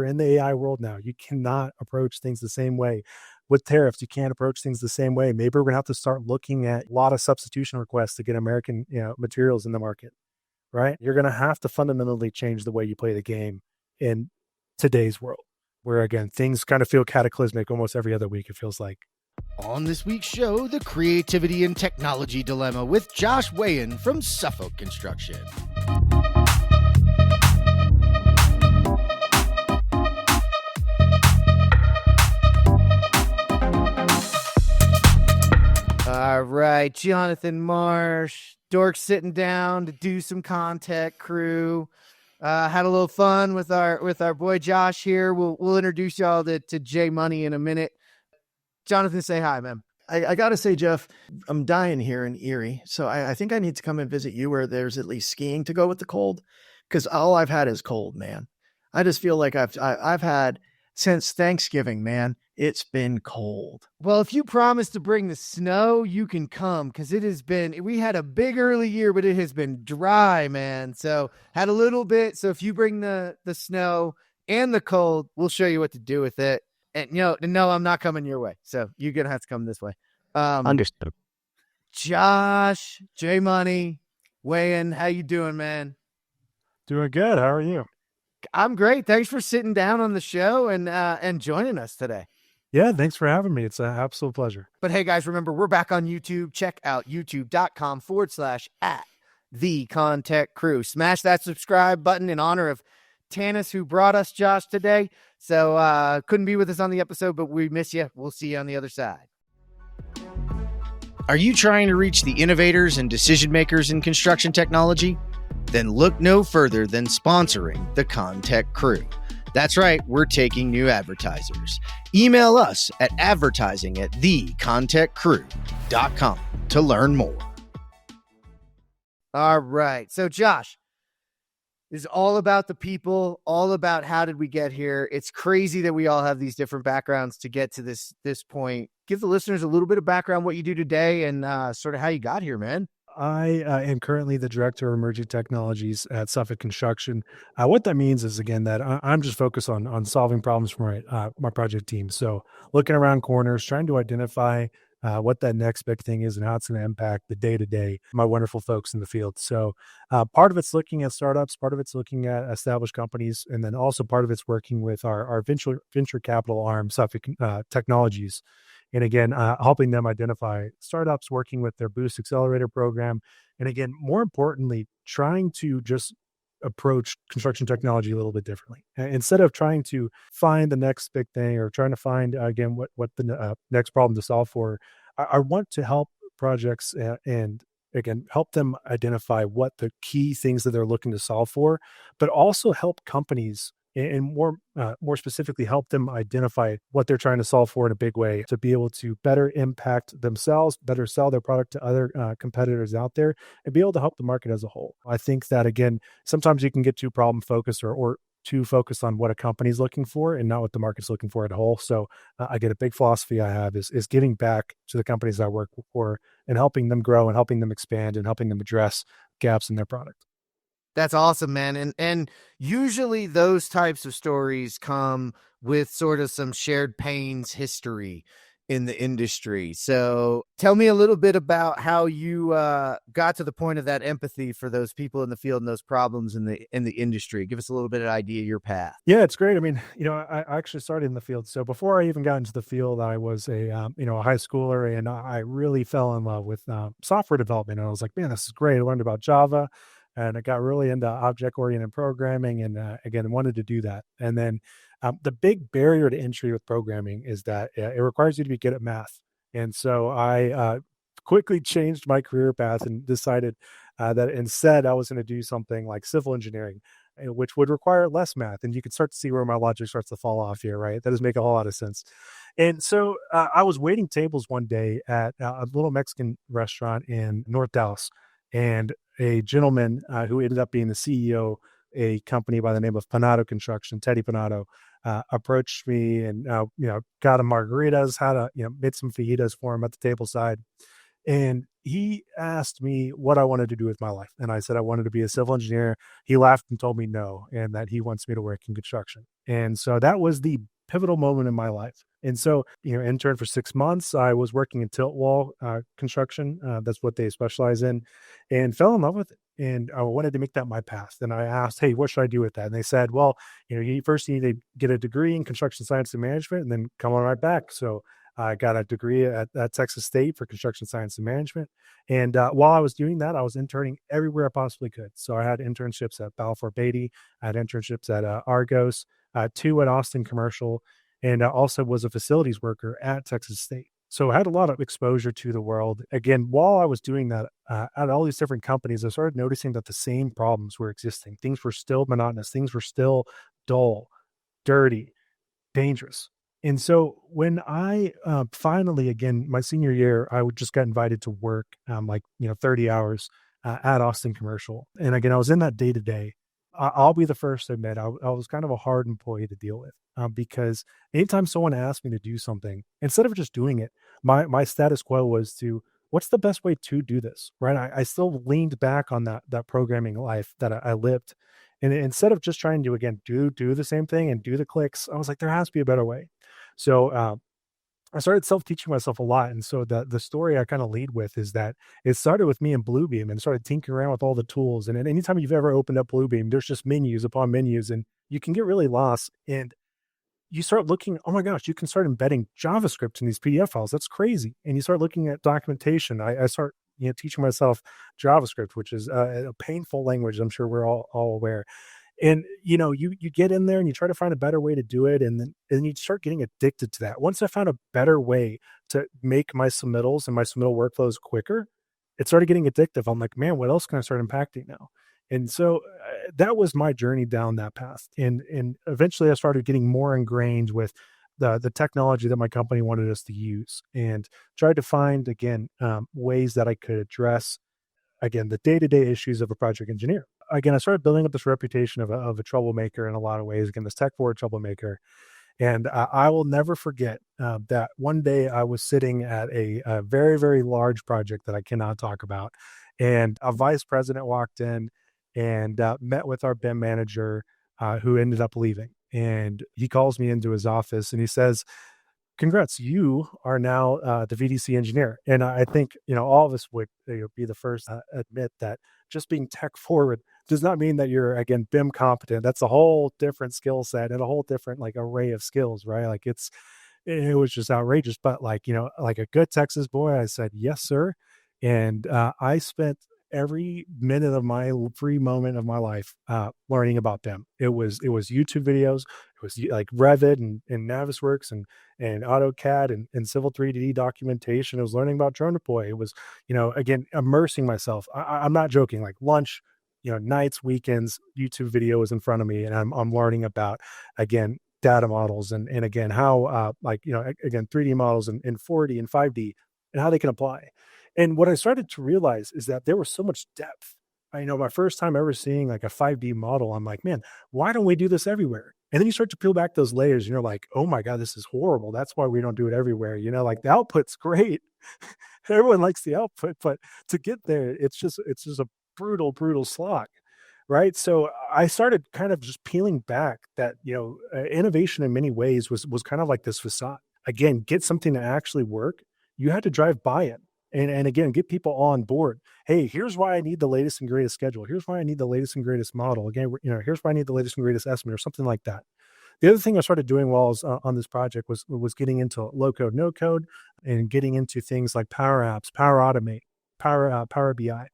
in the AI world now. You cannot approach things the same way. With tariffs, you can't approach things the same way. Maybe we're going to have to start looking at a lot of substitution requests to get American materials in the market, right? You're going to have to fundamentally change the way you play the game in today's world, where, again, things kind of feel cataclysmic almost every other week, it feels like. On this week's show, the creativity and technology dilemma with Josh Weyand from Suffolk Construction. All right, Jonathan Marsh, Dork sitting down to do some ConTech Crew. Had a little fun with our boy Josh here. We'll introduce y'all to Jay Money in a minute. Jonathan, say hi, man. I got to say, Jeff, I'm dying here in Erie. So I think I need to come and visit you where there's at least skiing to go with the cold. Because all I've had is cold, man. I just feel like I've had since Thanksgiving, man. It's been cold. Well, if you promise to bring the snow, you can come, because we had a big early year, but it has been dry, man. So had a little bit. So if you bring the snow and the cold, we'll show you what to do with it. And no, I'm not coming your way. So you're going to have to come this way. Understood. Josh, J Money, Weyand, how you doing, man? Doing good. How are you? I'm great. Thanks for sitting down on the show and joining us today. Yeah, thanks for having me. It's an absolute pleasure. But hey, guys, remember, we're back on YouTube. Check out youtube.com/@the ConTech Crew. Smash that subscribe button in honor of Tanis, who brought us Josh today. So couldn't be with us on the episode, but we miss you. We'll see you on the other side. Are you trying to reach the innovators and decision makers in construction technology? Then look no further than sponsoring the ConTech Crew. That's right, we're taking new advertisers. Email us at advertising@thecontechcrew.com to learn more. All right. So, Josh, it's all about the people, all about how did we get here. It's crazy that we all have these different backgrounds to get to this point. Give the listeners a little bit of background, what you do today, and sort of how you got here, man. I am currently the director of emerging technologies at Suffolk Construction. What that means is, again, that I'm just focused on solving problems for my project team. So looking around corners, trying to identify what that next big thing is and how it's going to impact the day-to-day, my wonderful folks in the field. So part of it's looking at startups, part of it's looking at established companies, and then also part of it's working with our venture capital arm, Suffolk Technologies. And again, helping them identify startups, working with their Boost Accelerator program. And again, more importantly, trying to just approach construction technology a little bit differently. Instead of trying to find the next big thing or trying to find, again, what the next problem to solve for, I want to help projects and again, help them identify what the key things that they're looking to solve for, but also help companies and more specifically, help them identify what they're trying to solve for in a big way to be able to better impact themselves, better sell their product to other competitors out there, and be able to help the market as a whole. I think that, again, sometimes you can get too problem focused or too focused on what a company's looking for and not what the market's looking for at a whole. So I get a big philosophy I have is giving back to the companies I work for and helping them grow and helping them expand and helping them address gaps in their product. That's awesome, man. And usually those types of stories come with sort of some shared pains history in the industry. So tell me a little bit about how you got to the point of that empathy for those people in the field and those problems in the industry. Give us a little bit of idea of your path. Yeah, it's great. I mean, I actually started in the field. So before I even got into the field, I was a high schooler, and I really fell in love with software development. And I was like, man, this is great. I learned about Java. And I got really into object-oriented programming and, again, wanted to do that. And then the big barrier to entry with programming is that it requires you to be good at math. And so I quickly changed my career path and decided that instead I was going to do something like civil engineering, which would require less math. And you can start to see where my logic starts to fall off here, right? That does make a whole lot of sense. And so I was waiting tables one day at a little Mexican restaurant in North Dallas. And a gentleman who ended up being the CEO, a company by the name of Panado Construction, Teddy Panado, approached me and got him margaritas, made some fajitas for him at the table side. And he asked me what I wanted to do with my life. And I said I wanted to be a civil engineer. He laughed and told me no, and that he wants me to work in construction. And so that was the pivotal moment in my life. And so, interned for 6 months. I was working in tilt wall construction. That's what they specialize in, and fell in love with it. And I wanted to make that my path. And I asked, hey, what should I do with that? And they said, well, you first need to get a degree in construction science and management and then come on right back. So I got a degree at Texas State for construction science and management. And while I was doing that, I was interning everywhere I possibly could. So I had internships at Balfour Beatty, I had internships at Argos, two at Austin Commercial, and also was a facilities worker at Texas State. So I had a lot of exposure to the world. Again, while I was doing that at all these different companies, I started noticing that the same problems were existing. Things were still monotonous. Things were still dull, dirty, dangerous. And so when I finally, again, my senior year, I would just got invited to work 30 hours at Austin Commercial. And again, I was in that day to day. I'll be the first to admit I was kind of a hard employee to deal with because anytime someone asked me to do something, instead of just doing it, my status quo was to, what's the best way to do this, right? I still leaned back on that programming life that I lived. And instead of just trying to, again, do the same thing and do the clicks, I was like, there has to be a better way. So I started self-teaching myself a lot. And so the story I kind of lead with is that it started with me in Bluebeam and started tinkering around with all the tools. And anytime you've ever opened up Bluebeam, there's just menus upon menus, and you can get really lost. And you start looking, oh my gosh, you can start embedding JavaScript in these PDF files. That's crazy. And you start looking at documentation. I start teaching myself JavaScript, which is a painful language. I'm sure we're all aware. And you get in there and you try to find a better way to do it, and then you start getting addicted to that. Once I found a better way to make my submittals and my submittal workflows quicker, it started getting addictive. I'm like, man, what else can I start impacting now? And so that was my journey down that path. And eventually I started getting more ingrained with the technology that my company wanted us to use, and tried to find, again, ways that I could address, again, the day-to-day issues of a project engineer. Again, I started building up this reputation of a troublemaker in a lot of ways. Again, this tech forward troublemaker. And I will never forget that one day I was sitting at a very, very large project that I cannot talk about. And a vice president walked in and met with our BIM manager, who ended up leaving. And he calls me into his office and he says, congrats, you are now the VDC engineer. And I think, all of us would be the first to admit that just being tech forward does not mean that you're, again, BIM competent. That's a whole different skill set and a whole different array of skills, right? It was just outrageous. But like a good Texas boy, I said, yes, sir. And I spent every minute of my free moment of my life learning about them. It was YouTube videos. It was like Revit and Navisworks and AutoCAD and Civil 3D documentation. It was learning about drone deploy. It was, again, immersing myself. I'm not joking. Like lunch, nights, weekends, YouTube video is in front of me, and I'm learning about, again, data models and again how again 3D models and 4D and 5D and how they can apply. And what I started to realize is that there was so much depth. I know my first time ever seeing like a 5D model, I'm like, man, why don't we do this everywhere? And then you start to peel back those layers and you're like, oh my God, this is horrible. That's why we don't do it everywhere. Like the output's great. Everyone likes the output, but to get there, it's just a brutal, brutal slog. Right. So I started kind of just peeling back that, innovation in many ways was kind of like this facade. Again, get something to actually work. You had to drive buy-in. And again, get people on board. Hey, here's why I need the latest and greatest schedule. Here's why I need the latest and greatest model. Again, here's why I need the latest and greatest estimate or something like that. The other thing I started doing while I was on this project was getting into low code, no code, and getting into things like Power Apps, Power Automate, Power BI,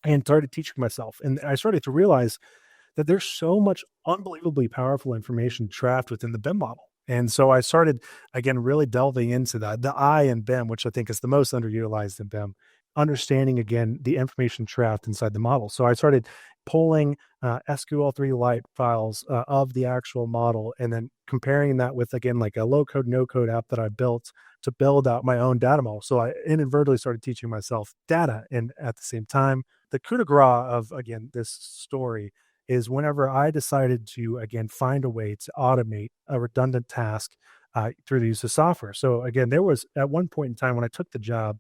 and started teaching myself. And I started to realize that there's so much unbelievably powerful information trapped within the BIM model. And so I started, again, really delving into the I in BIM, which I think is the most underutilized in BIM, understanding, again, the information trapped inside the model. So I started pulling SQL3 files of the actual model and then comparing that with, again, like a low code, no code app that I built to build out my own data model. So I inadvertently started teaching myself data. And at the same time, the coup de grace of, again, this story is whenever I decided to, again, find a way to automate a redundant task through the use of software. So again, there was at one point in time when I took the job,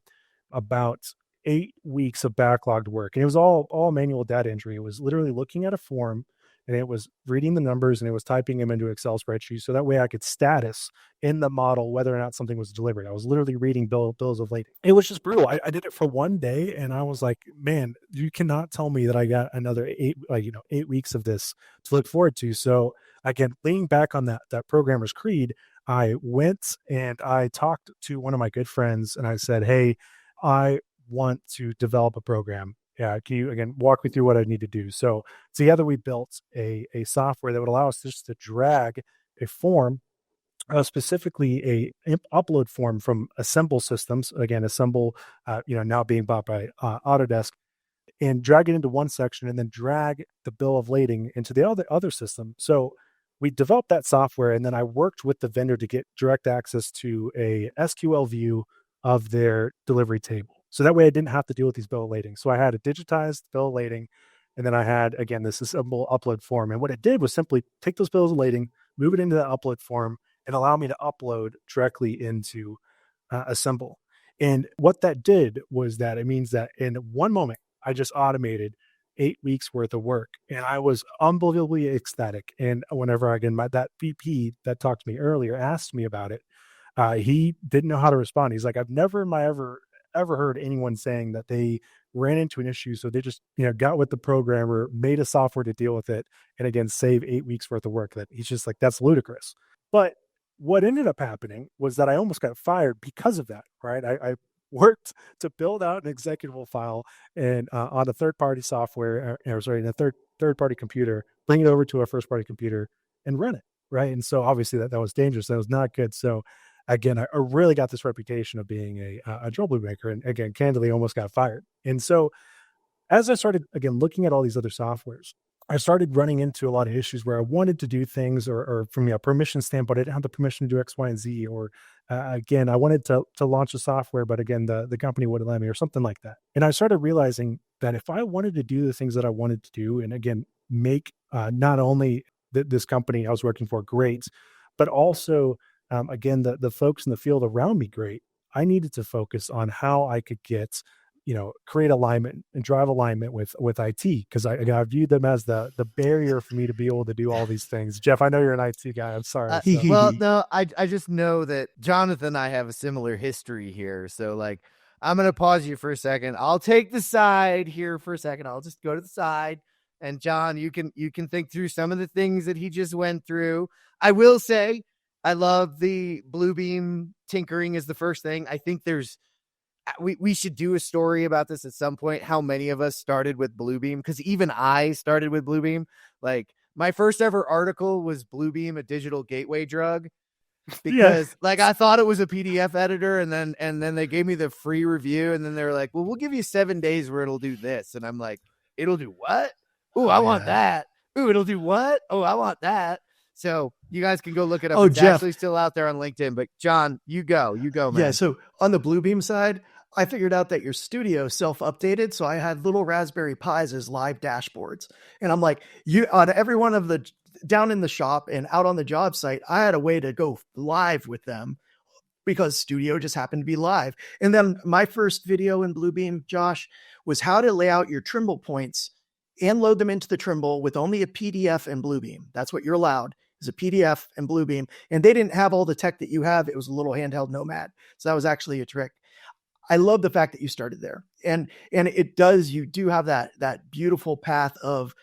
about 8 weeks of backlogged work. And it was all manual data entry. It was literally looking at a form and it was reading the numbers and it was typing them into Excel spreadsheets. So that way I could status in the model whether or not something was delivered. I was literally reading bills of lading. It was just brutal. I did it for one day and I was like, man, you cannot tell me that I got another 8 weeks of this to look forward to. So again, leaning back on that programmer's creed, I went and I talked to one of my good friends and I said, hey, I want to develop a program. Yeah, can you again walk me through what I need to do? So together we built a software that would allow us just to drag a form, specifically upload form from Assemble Systems. Again, Assemble, now being bought by Autodesk, and drag it into one section and then drag the bill of lading into the other system. So we developed that software and then I worked with the vendor to get direct access to a SQL view of their delivery table. So that way I didn't have to deal with these bill of lading. So I had a digitized bill of lading and then I had, again, this assemble upload form. And what it did was simply take those bills of lading, move it into the upload form and allow me to upload directly into Assemble. And what that did was that it means that in one moment, I just automated 8 weeks worth of work and I was unbelievably ecstatic. And whenever that VP that talked to me earlier asked me about it, he didn't know how to respond. He's like, I've never in my ever heard anyone saying that they ran into an issue. So they just, got with the programmer, made a software to deal with it. And again, save 8 weeks worth of work. That he's just like, that's ludicrous. But what ended up happening was that I almost got fired because of that, right? I worked to build out an executable file and on a third-party software, in a third-party computer, bring it over to a first-party computer and run it, right? And so obviously that was dangerous. That was not good. So again, I really got this reputation of being a troublemaker, and again, candidly, almost got fired. And so as I started again looking at all these other softwares, I started running into a lot of issues where I wanted to do things, or from a permission standpoint, I didn't have the permission to do X, Y, and Z. Or again, I wanted to launch a software, but again, the company wouldn't let me, or something like that. And I started realizing that if I wanted to do the things that I wanted to do, and again, make not only this company I was working for great, but also again the folks in the field around me great, I needed to focus on how I could get create alignment and drive alignment with IT, because I viewed them as the barrier for me to be able to do all these things. Jeff, I know you're an IT guy. I'm sorry. Well, no, I just know that Jonathan and I have a similar history here. So like, I'm going to pause you for a second. I'll take the side here for a second. I'll just go to the side. And John, you can think through some of the things that he just went through. I will say, I love the Bluebeam tinkering is the first thing. I think we should do a story about this at some point, how many of us started with Bluebeam, because even I started with Bluebeam. Like, my first ever article was Bluebeam, a digital gateway drug, because like I thought it was a PDF editor, and then they gave me the free review, and then they were like, well, we'll give you 7 days where it'll do this. And I'm like, it'll do what? Ooh, I want that. Ooh, it'll do what? Oh, I want that. So you guys can go look it up. It's Jeff, actually still out there on LinkedIn. But John, you go, man. Yeah. So on the Bluebeam side, I figured out that your studio self-updated. So I had little Raspberry Pis as live dashboards. And I'm like, on every one of the down in the shop and out on the job site, I had a way to go live with them because Studio just happened to be live. And then my first video in Bluebeam, Josh, was how to lay out your Trimble points and load them into the Trimble with only a PDF and Bluebeam. That's what you're allowed, is a PDF and Bluebeam. And they didn't have all the tech that you have. It was a little handheld Nomad. So that was actually a trick. I love the fact that you started there. And you do have that beautiful path of,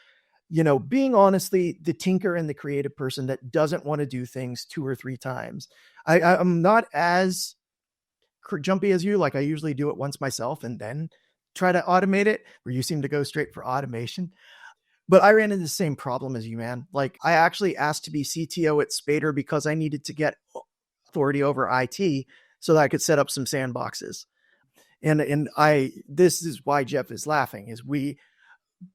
being honestly the tinker and the creative person that doesn't want to do things 2 or 3 times. I'm not as jumpy as you. Like, I usually do it once myself and then try to automate it, where you seem to go straight for automation. But I ran into the same problem as you, man. Like, I actually asked to be CTO at Spader because I needed to get authority over IT so that I could set up some sandboxes. And this is why Jeff is laughing, is we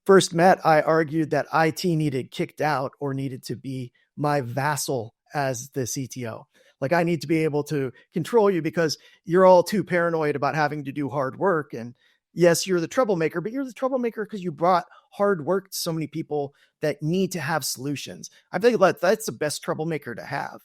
first met, I argued that IT needed kicked out or needed to be my vassal as the CTO. Like, I need to be able to control you because you're all too paranoid about having to do hard work. And yes, you're the troublemaker, but you're the troublemaker because you brought hard work to so many people that need to have solutions. I think that's the best troublemaker to have.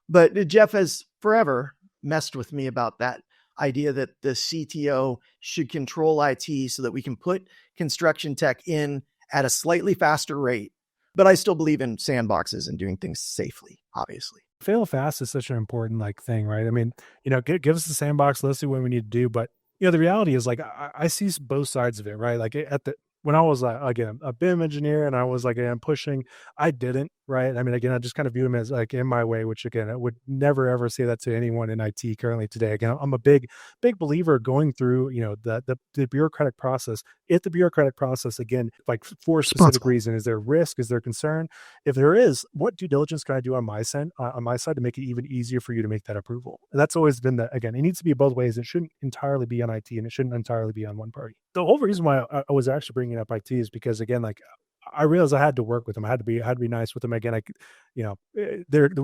But Jeff has forever messed with me about that idea that the CTO should control IT so that we can put construction tech in at a slightly faster rate. But I still believe in sandboxes and doing things safely, obviously. Fail fast is such an important thing, right? I mean, give us the sandbox, let's see what we need to do. But the reality is I see both sides of it, right? Like at the when I was again a BIM engineer and I was again pushing, I didn't, right? I mean, again, I just kind of view them as in my way, which again, I would never ever say that to anyone in IT currently today. Again, I'm a big believer going through the bureaucratic process. If the bureaucratic process again, like for a specific Responsible. reason, is there risk? Is there concern? If there is, what due diligence can I do on my side to make it even easier for you to make that approval? And that's always been again, it needs to be both ways. It shouldn't entirely be on IT and it shouldn't entirely be on one party. The whole reason why I was actually bringing up IT is because again, I realized I had to work with them. I had to be nice with them. Again, we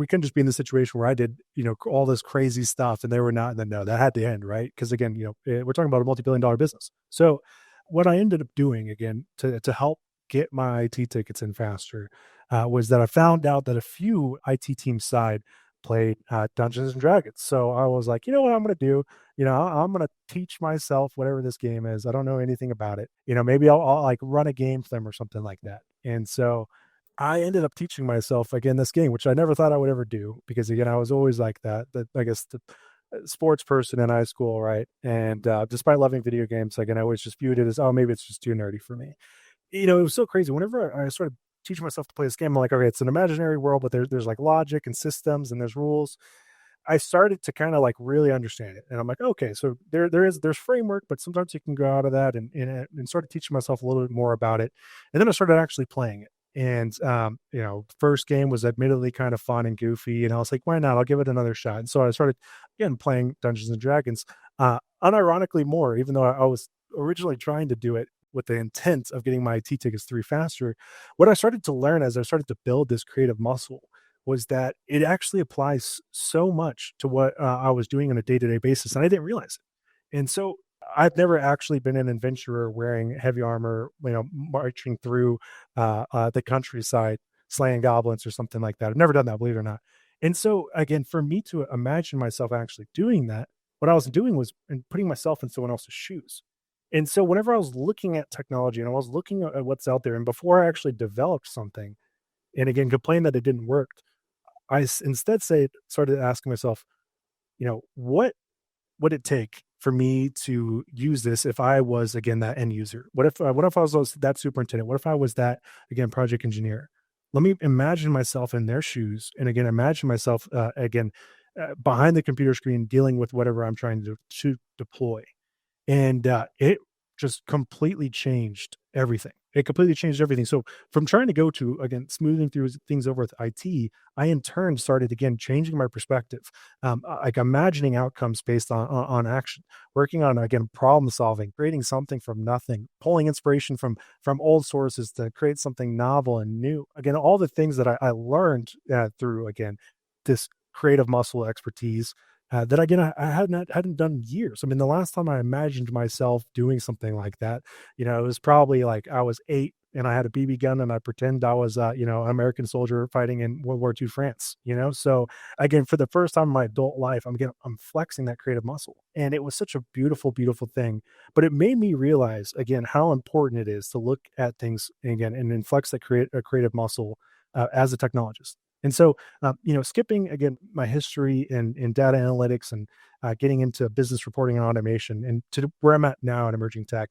couldn't just be in the situation where I did, all this crazy stuff and they were not, and then no, that had to end. Right. Cause again, we're talking about a multi-billion-dollar business. So what I ended up doing again to help get my IT tickets in faster was that I found out that a few IT team side played Dungeons and Dragons. So I was like, you know what I'm going to do? I'm going to teach myself whatever this game is. I don't know anything about it. Maybe I'll like run a game for them or something like that. And so I ended up teaching myself again this game, which I never thought I would ever do because again, I was always like that I guess the sports person in high school, right? And despite loving video games, again, I always just viewed it as, oh, maybe it's just too nerdy for me. It was so crazy. Whenever I started teaching myself to play this game, I'm like, okay, it's an imaginary world, but there's like logic and systems and there's rules. I started to kind of like really understand it. And I'm like, okay, so there's framework, but sometimes you can go out of that and started teaching myself a little bit more about it. And then I started actually playing it. And first game was admittedly kind of fun and goofy. And I was like, why not? I'll give it another shot. And so I started again playing Dungeons and Dragons, unironically more, even though I was originally trying to do it with the intent of getting my IT tickets through faster. What I started to learn as I started to build this creative muscle was that it actually applies so much to what I was doing on a day-to-day basis, and I didn't realize it. And so I've never actually been an adventurer wearing heavy armor, marching through the countryside, slaying goblins or something like that. I've never done that, believe it or not. And so again, for me to imagine myself actually doing that, what I was doing was putting myself in someone else's shoes. And so whenever I was looking at technology and I was looking at what's out there, and before I actually developed something, and again complained that it didn't work, instead started asking myself, what would it take for me to use this if I was again that end user? What if I was that superintendent? What if I was that again project engineer? Let me imagine myself in their shoes, and again imagine myself again behind the computer screen dealing with whatever I'm trying to deploy. And it just completely changed everything. It completely changed everything. So from trying to go to again smoothing through things over with IT, I in turn started again changing my perspective, like imagining outcomes based on action, working on again problem solving, creating something from nothing, pulling inspiration from old sources to create something novel and new. Again, all the things that I learned through again this creative muscle expertise that again I hadn't done in years. I mean, the last time I imagined myself doing something like that, it was probably like I was 8 and I had a BB gun and I pretend I was an American soldier fighting in World War II France. So again, for the first time in my adult life, I'm flexing that creative muscle, and it was such a beautiful, beautiful thing. But it made me realize again how important it is to look at things again and then flex that creative muscle as a technologist. And so, skipping again my history in data analytics and getting into business reporting and automation, and to where I'm at now in emerging tech,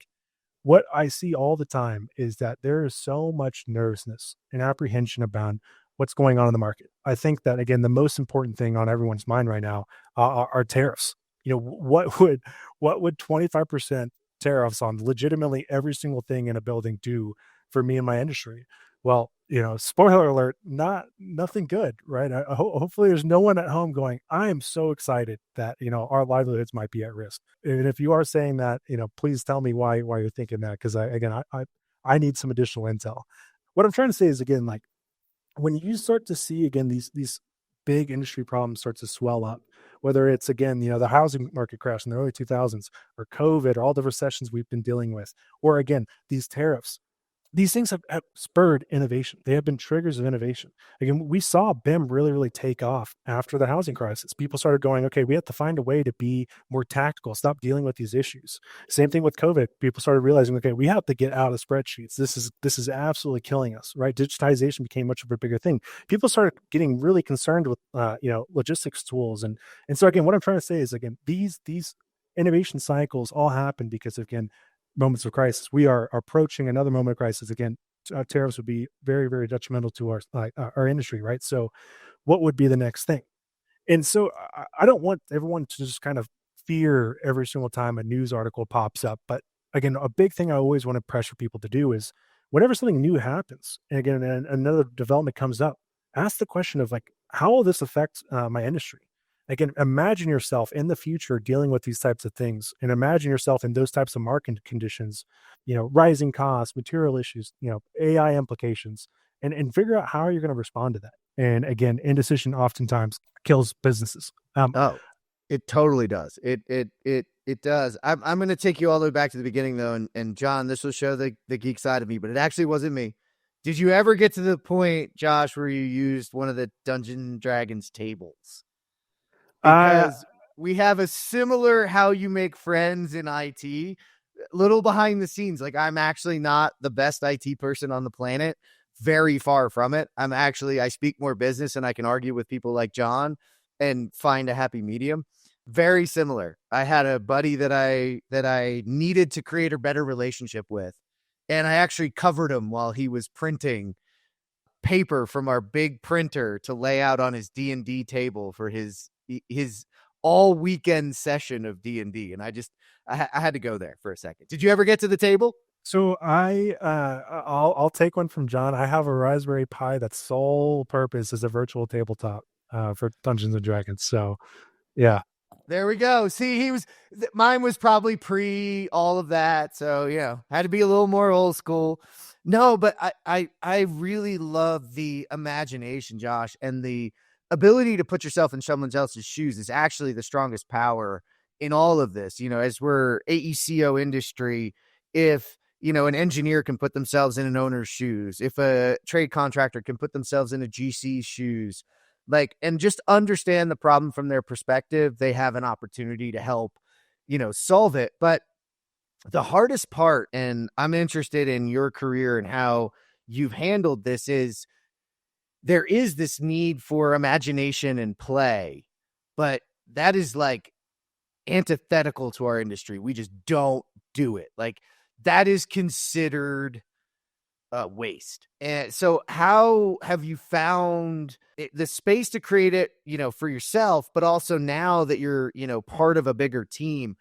what I see all the time is that there is so much nervousness and apprehension about what's going on in the market. I think that again, the most important thing on everyone's mind right now are tariffs. What would 25% tariffs on legitimately every single thing in a building do for me and my industry? Well, spoiler alert, nothing good, right? Hopefully there's no one at home going, I am so excited that, our livelihoods might be at risk. And if you are saying that, please tell me why you're thinking that. Cause I need some additional intel. What I'm trying to say is again, like when you start to see again, these big industry problems start to swell up, whether it's again, the housing market crash in the early 2000s or COVID or all the recessions we've been dealing with, or again, these tariffs. these things have spurred innovation. They have been triggers of innovation. Again, we saw BIM really, really take off after the housing crisis. People started going, okay, we have to find a way to be more tactical, stop dealing with these issues. Same thing with COVID. People started realizing, okay, we have to get out of spreadsheets. This is absolutely killing us, right? Digitization became much of a bigger thing. People started getting really concerned with logistics tools. And so again, what I'm trying to say is, again, these innovation cycles all happen because, again, moments of crisis. We are approaching another moment of crisis. Again, tariffs would be very, very detrimental to our industry, right? So, what would be the next thing? And so, I don't want everyone to just kind of fear every single time a news article pops up. But again, a big thing I always want to pressure people to do is whenever something new happens, and again, another development comes up, ask the question of like, how will this affect my industry? Again, imagine yourself in the future dealing with these types of things, and imagine yourself in those types of market conditions, rising costs, material issues, AI implications, and figure out how you're going to respond to that. And again, indecision oftentimes kills businesses. Oh, it totally does. It does. I'm going to take you all the way back to the beginning though, and John, this will show the geek side of me, but it actually wasn't me. Did you ever get to the point, Josh, where you used one of the Dungeons and Dragons tables? I Because we have a similar how you make friends in IT, little behind the scenes. Like, I'm actually not the best IT person on the planet, very far from it. I speak more business and I can argue with people like John and find a happy medium. Very similar. I had a buddy that I needed to create a better relationship with, and I actually covered him while he was printing paper from our big printer to lay out on his D&D table for his all weekend session of D&D. And I had to go there for a second. Did you ever get to the table? So I'll take one from John. I have a Raspberry Pi that's sole purpose is a virtual tabletop for Dungeons and Dragons. So yeah. There we go. See, mine was probably pre all of that. So, had to be a little more old school. No, but I really love the imagination, Josh, and the ability to put yourself in someone else's shoes is actually the strongest power in all of this. As we're AECO industry, if, an engineer can put themselves in an owner's shoes, if a trade contractor can put themselves in a GC's shoes, and just understand the problem from their perspective, they have an opportunity to help, solve it. But the hardest part, and I'm interested in your career and how you've handled this, is there is this need for imagination and play, but that is antithetical to our industry. We just don't do it. That is considered waste. And so how have you found the space to create it, for yourself, but also now that you're, part of a bigger team,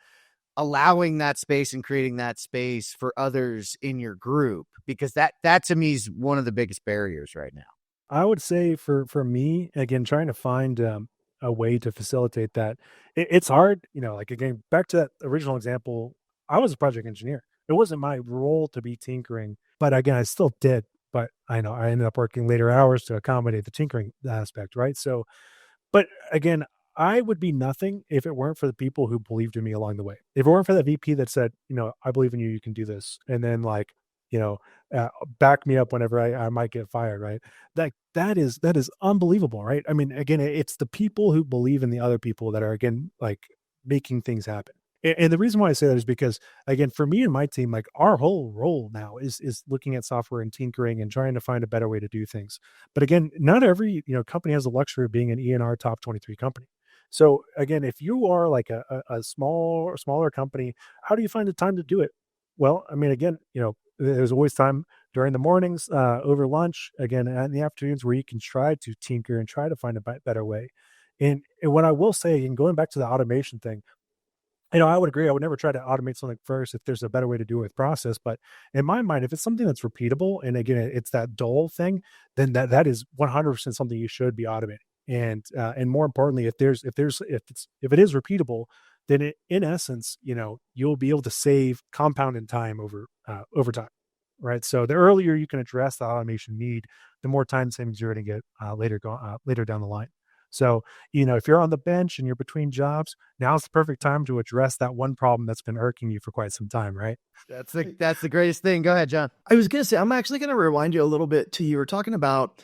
allowing that space and creating that space for others in your group? Because that to me is one of the biggest barriers right now. I would say for me, again, trying to find a way to facilitate that, it's hard. Again, back to that original example, I was a project engineer. It wasn't my role to be tinkering, but again, I still did. But I know I ended up working later hours to accommodate the tinkering aspect, right? So, but again, I would be nothing if it weren't for the people who believed in me along the way. If it weren't for that VP that said, I believe in you, you can do this, and then you know, back me up whenever I might get fired, right? That is unbelievable, right? I mean, again, it's the people who believe in the other people that are, again, making things happen. And the reason why I say that is because, again, for me and my team, our whole role now is looking at software and tinkering and trying to find a better way to do things. But again, not every company has the luxury of being an ENR top 23 company. So again, if you are like a smaller company, how do you find the time to do it? Well, I mean, again, there's always time during the mornings, over lunch, again, and in the afternoons where you can try to tinker and try to find a better way. And what I will say, and going back to the automation thing, I would agree. I would never try to automate something first if there's a better way to do it with process. But in my mind, if it's something that's repeatable, and again, it's that dull thing, then that is 100% something you should be automating. And more importantly, if it is repeatable, then in essence, you'll be able to save compounded time over time, right? So the earlier you can address the automation need, the more time savings you're going to get later down the line. So, if you're on the bench and you're between jobs, now's the perfect time to address that one problem that's been irking you for quite some time, right? That's the greatest thing. Go ahead, John. I was going to say, I'm actually going to rewind you a little bit to you were talking about,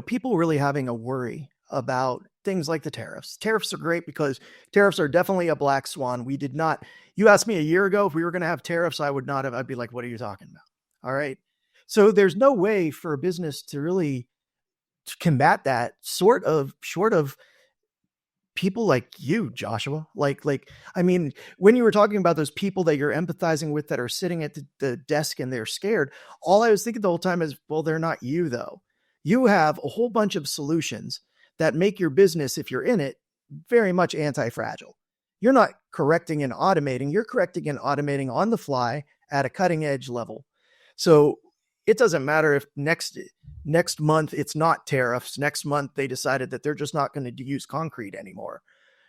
people really having a worry about things like the tariffs. Tariffs are great because tariffs are definitely a black swan. You asked me a year ago if we were going to have tariffs, I'd be like, what are you talking about? All right. So there's no way for a business to really combat that short of people like you, Joshua. I mean, when you were talking about those people that you're empathizing with that are sitting at the desk and they're scared, all I was thinking the whole time is, well, they're not you though. You have a whole bunch of solutions that make your business, if you're in it, very much anti-fragile. You're not correcting and automating, you're correcting and automating on the fly at a cutting edge level. So it doesn't matter if next month it's not tariffs. Next month they decided that they're just not going to use concrete anymore.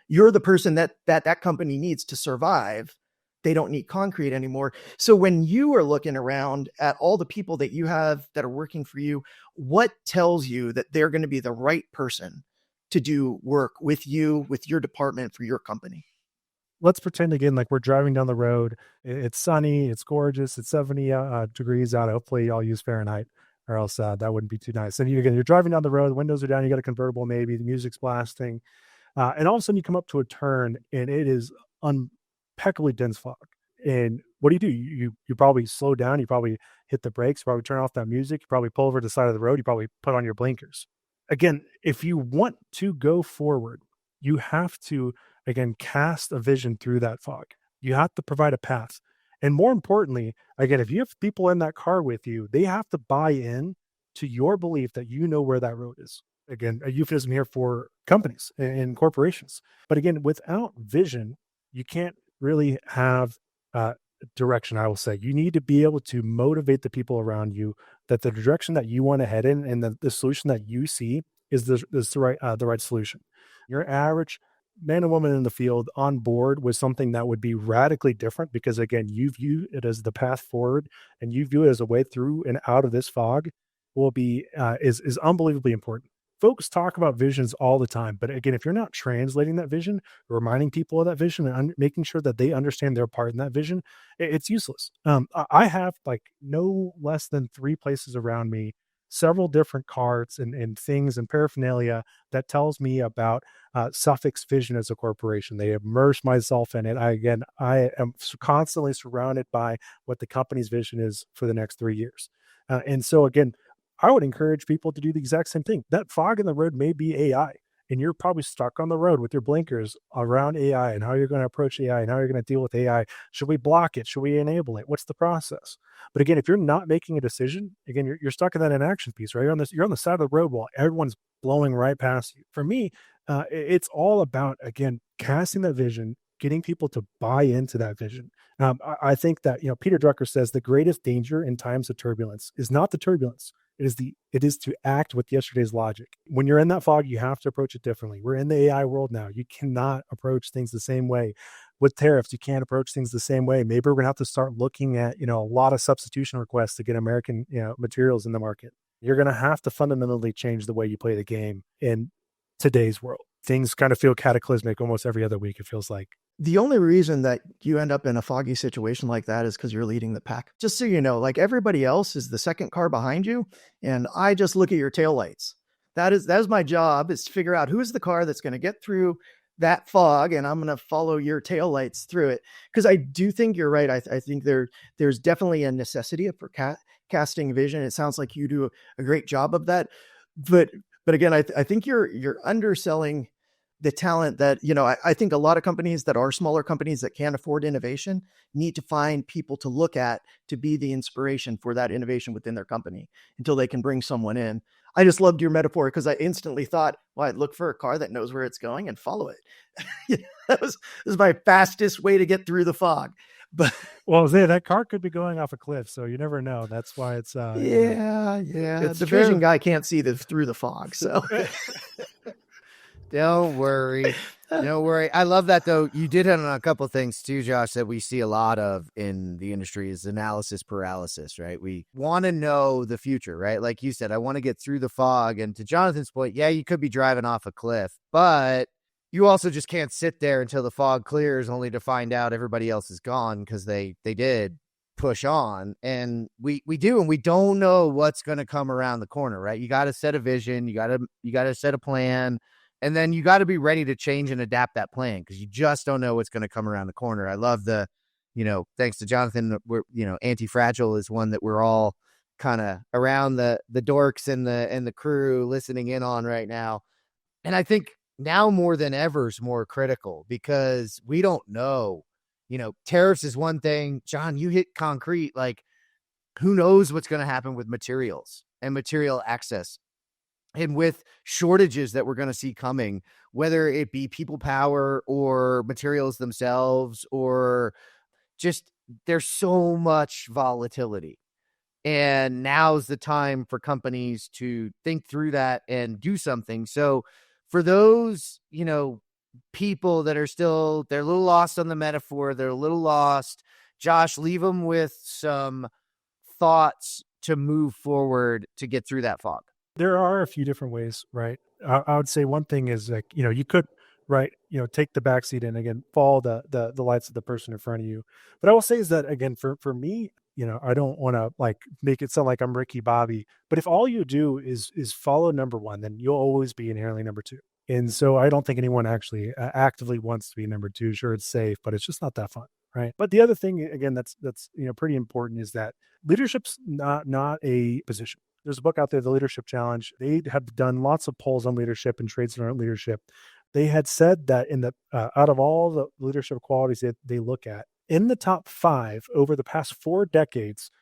You're the person that company needs to survive. They don't need concrete anymore. So when you are looking around at all the people that you have that are working for you, what tells you that they're going to be the right person to do work with you, with your department, for your company? Let's pretend again like we're driving down the road. It's sunny, it's gorgeous, it's 70 degrees out. Hopefully, y'all use Fahrenheit, or else that wouldn't be too nice. And you're driving down the road, the windows are down, you got a convertible, maybe the music's blasting, and all of a sudden you come up to a turn, and it is impeccably dense fog. And what do? You probably slow down, you probably hit the brakes, you probably turn off that music, you probably pull over to the side of the road, you probably put on your blinkers. Again, if you want to go forward, you have to again cast a vision through that fog. You have to provide a path. And more importantly, again, if you have people in that car with you, they have to buy in to your belief that you know where that road is. Again, a euphemism here for companies and corporations. But again, without vision, you can't really have direction. I will say you need to be able to motivate the people around you that the direction that you want to head in and the solution that you see is the right solution. Your average man and woman in the field on board with something that would be radically different because again, you view it as the path forward and you view it as a way through and out of this fog will be is unbelievably important. Folks talk about visions all the time, but again, if you're not translating that vision, reminding people of that vision and making sure that they understand their part in that vision, it's useless. I have like no less than 3 places around me, several different cards and things and paraphernalia that tells me about Suffolk's vision as a corporation. They immerse myself in it. I am constantly surrounded by what the company's vision is for the next 3 years. And so again, I would encourage people to do the exact same thing. That fog in the road may be AI, and you're probably stuck on the road with your blinkers around AI and how you're going to approach AI and how you're going to deal with AI. Should we block it? Should we enable it? What's the process? But again, if you're not making a decision, again, you're stuck in that inaction piece, right? You're on the side of the road while everyone's blowing right past you. For me, it's all about, again, casting that vision, getting people to buy into that vision. I think that, Peter Drucker says the greatest danger in times of turbulence is not the turbulence. It is to act with yesterday's logic. When you're in that fog, you have to approach it differently. We're in the AI world now. You cannot approach things the same way. With tariffs, you can't approach things the same way. Maybe we're going to have to start looking at, a lot of substitution requests to get American, materials in the market. You're going to have to fundamentally change the way you play the game in today's world. Things kind of feel cataclysmic almost every other week, it feels like. The only reason that you end up in a foggy situation like that is because you're leading the pack. Just so you know, like everybody else is the second car behind you, and I just look at your taillights. That is my job, is to figure out who's the car that's going to get through that fog, and I'm going to follow your taillights through it. Because I do think you're right. I think there's definitely a necessity for casting vision. It sounds like you do a great job of that. But again, I think you're underselling the talent that, I think a lot of companies that are smaller companies that can't afford innovation need to find people to look at to be the inspiration for that innovation within their company until they can bring someone in. I just loved your metaphor because I instantly thought, well, I'd look for a car that knows where it's going and follow it. This is my fastest way to get through the fog. But well, that car could be going off a cliff, so you never know. That's why it's yeah. It's the true. vision guy can't see through the fog. So Don't worry. Don't worry. I love that, though. You did hit on a couple of things too, Josh, that we see a lot of in the industry is analysis paralysis, right? We want to know the future, right? Like you said, I want to get through the fog. And to Jonathan's point, yeah, you could be driving off a cliff, but you also just can't sit there until the fog clears only to find out everybody else is gone because they did push on. And we do, and we don't know what's going to come around the corner, right? You got to set a vision, you got to set a plan, and then you got to be ready to change and adapt that plan because you just don't know what's going to come around the corner. I love the, thanks to Jonathan, we're, anti-fragile is one that we're all kind of around the dorks and the crew listening in on right now. And I think now more than ever is more critical because we don't know. Tariffs is one thing. John, you hit concrete. Like, who knows what's going to happen with materials and material access and with shortages that we're going to see coming, whether it be people power or materials themselves, or just there's so much volatility. And now's the time for companies to think through that and do something. So for those, people that are still, they're a little lost on the metaphor, they're a little lost, Josh, leave them with some thoughts to move forward to get through that fog. There are a few different ways, right? I would say one thing is like, you could, right, take the back seat and again, follow the lights of the person in front of you. But I will say is that again, for me, I don't want to like make it sound like I'm Ricky Bobby, but if all you do is follow number one, then you'll always be inherently number two. And so I don't think anyone actually actively wants to be number two. Sure, it's safe, but it's just not that fun, right? But the other thing, again, that's pretty important is that leadership's not a position. There's a book out there, The Leadership Challenge. They have done lots of polls on leadership and traits around leadership. They had said that in the out of all the leadership qualities that they look at, in the top 5 over the past 4 decades,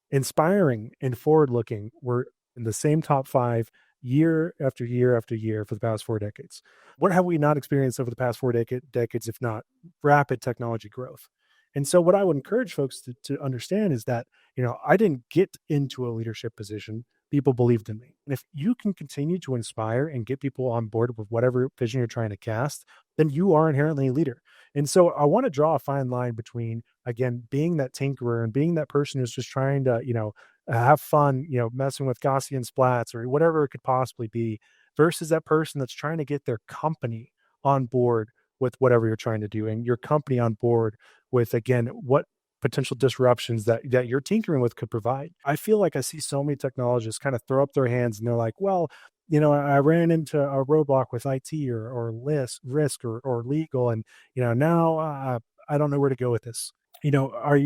inspiring and forward-looking were in the same top 5 year after year after year for the past 4 decades. What have we not experienced over the past 4 decades, if not rapid technology growth? And so what I would encourage folks to understand is that, I didn't get into a leadership position. People believed in me. And if you can continue to inspire and get people on board with whatever vision you're trying to cast, then you are inherently a leader. And so I want to draw a fine line between, again, being that tinkerer and being that person who's just trying to, have fun, messing with Gaussian splats or whatever it could possibly be, versus that person that's trying to get their company on board with whatever you're trying to do and your company on board with, again, what potential disruptions that you're tinkering with could provide. I feel like I see so many technologists kind of throw up their hands and they're like, well, I ran into a roadblock with IT or risk or legal. And, now I don't know where to go with this. Have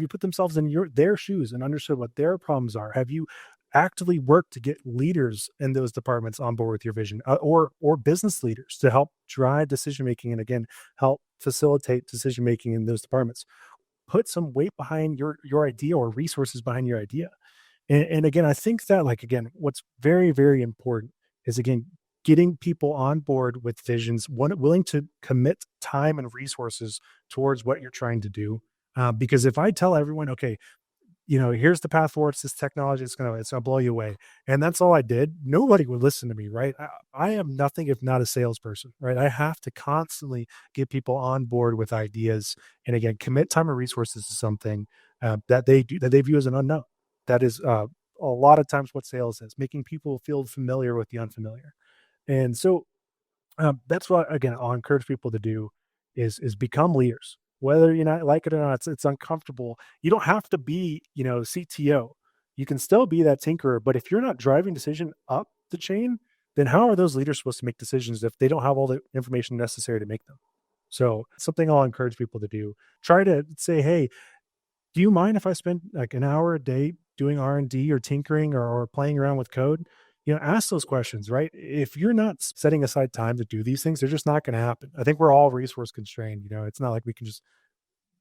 you put themselves in their shoes and understood what their problems are? Have you actively worked to get leaders in those departments on board with your vision, or business leaders to help drive decision-making and again, help facilitate decision-making in those departments? Put some weight behind your idea or resources behind your idea. And again, I think that what's very, very important is again, getting people on board with visions, willing to commit time and resources towards what you're trying to do. Because if I tell everyone, okay, here's the path forward, it's this technology, it's gonna blow you away, and that's all I did, nobody would listen to me, right? I am nothing if not a salesperson, right? I have to constantly get people on board with ideas, and again, commit time and resources to something that they view as an unknown. That is a lot of times what sales is, making people feel familiar with the unfamiliar. And so that's what, again, I'll encourage people to do is become leaders. Whether you not like it or not, it's uncomfortable. You don't have to be, CTO. You can still be that tinkerer. But if you're not driving decision up the chain, then how are those leaders supposed to make decisions if they don't have all the information necessary to make them? So something I'll encourage people to do. Try to say, hey, do you mind if I spend like an hour a day doing R&D or tinkering or playing around with code? Ask those questions, right? If you're not setting aside time to do these things, they're just not going to happen. I think we're all resource constrained. It's not like we can just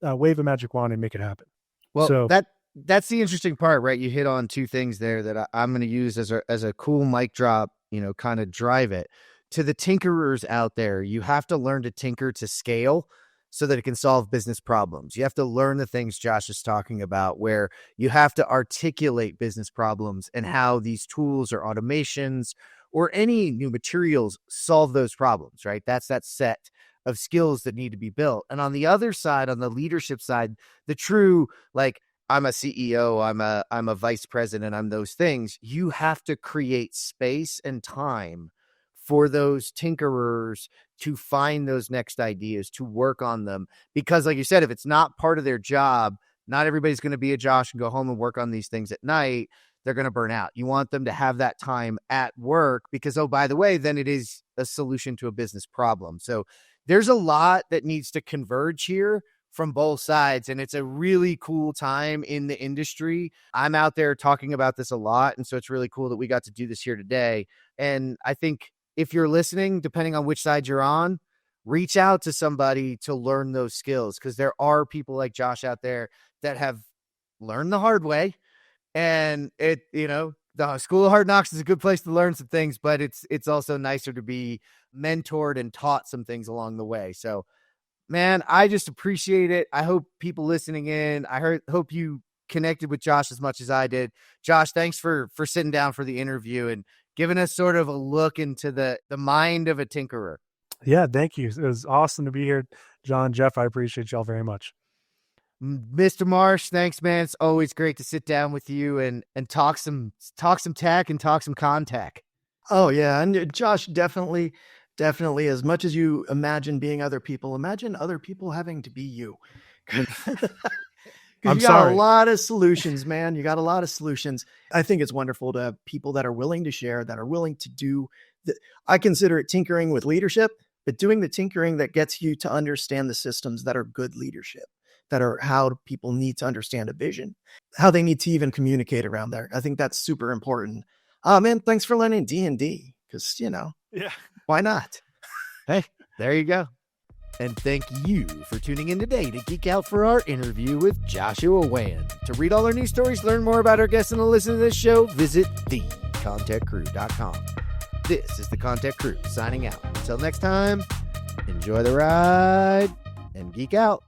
wave a magic wand and make it happen. Well, so that's the interesting part, right? You hit on 2 things there that I'm going to use as a cool mic drop, kind of drive it. To the tinkerers out there, you have to learn to tinker to scale so that it can solve business problems. You have to learn the things Josh is talking about, where you have to articulate business problems and how these tools or automations or any new materials solve those problems, right? That's that set of skills that need to be built. And on the other side, on the leadership side, the true, like, I'm a CEO, I'm a vice president, I'm those things. You have to create space and time for those tinkerers to find those next ideas, to work on them. Because like you said, if it's not part of their job, not everybody's going to be a Josh and go home and work on these things at night. They're going to burn out. You want them to have that time at work because, oh, by the way, then it is a solution to a business problem. So there's a lot that needs to converge here from both sides. And it's a really cool time in the industry. I'm out there talking about this a lot. And so it's really cool that we got to do this here today. And I think if you're listening, depending on which side you're on, reach out to somebody to learn those skills, because there are people like Josh out there that have learned the hard way. And it, the School of Hard Knocks is a good place to learn some things, but it's also nicer to be mentored and taught some things along the way. So, man, I just appreciate it. I hope people listening in, hope you connected with Josh as much as I did. Josh, thanks for sitting down for the interview and giving us sort of a look into the mind of a tinkerer. Yeah, thank you. It was awesome to be here. John, Jeff, I appreciate y'all very much. Mr. Marsh, thanks, man. It's always great to sit down with you and talk some tech and talk some ConTech. Oh yeah, and Josh, definitely, as much as you imagine being other people, imagine other people having to be you. I'm you got sorry. a lot of solutions, man. You got a lot of solutions. I think it's wonderful to have people that are willing to share, that are willing to do. I consider it tinkering with leadership, but doing the tinkering that gets you to understand the systems that are good leadership, that are how people need to understand a vision, how they need to even communicate around there. I think that's super important. Man, thanks for learning D&D, because, Yeah. why not? Hey, there you go. And thank you for tuning in today to geek out for our interview with Joshua Weyand. To read all our news stories, learn more about our guests, and to listen to this show, visit thecontechcrew.com. This is the ConTech Crew signing out. Until next time, enjoy the ride and geek out.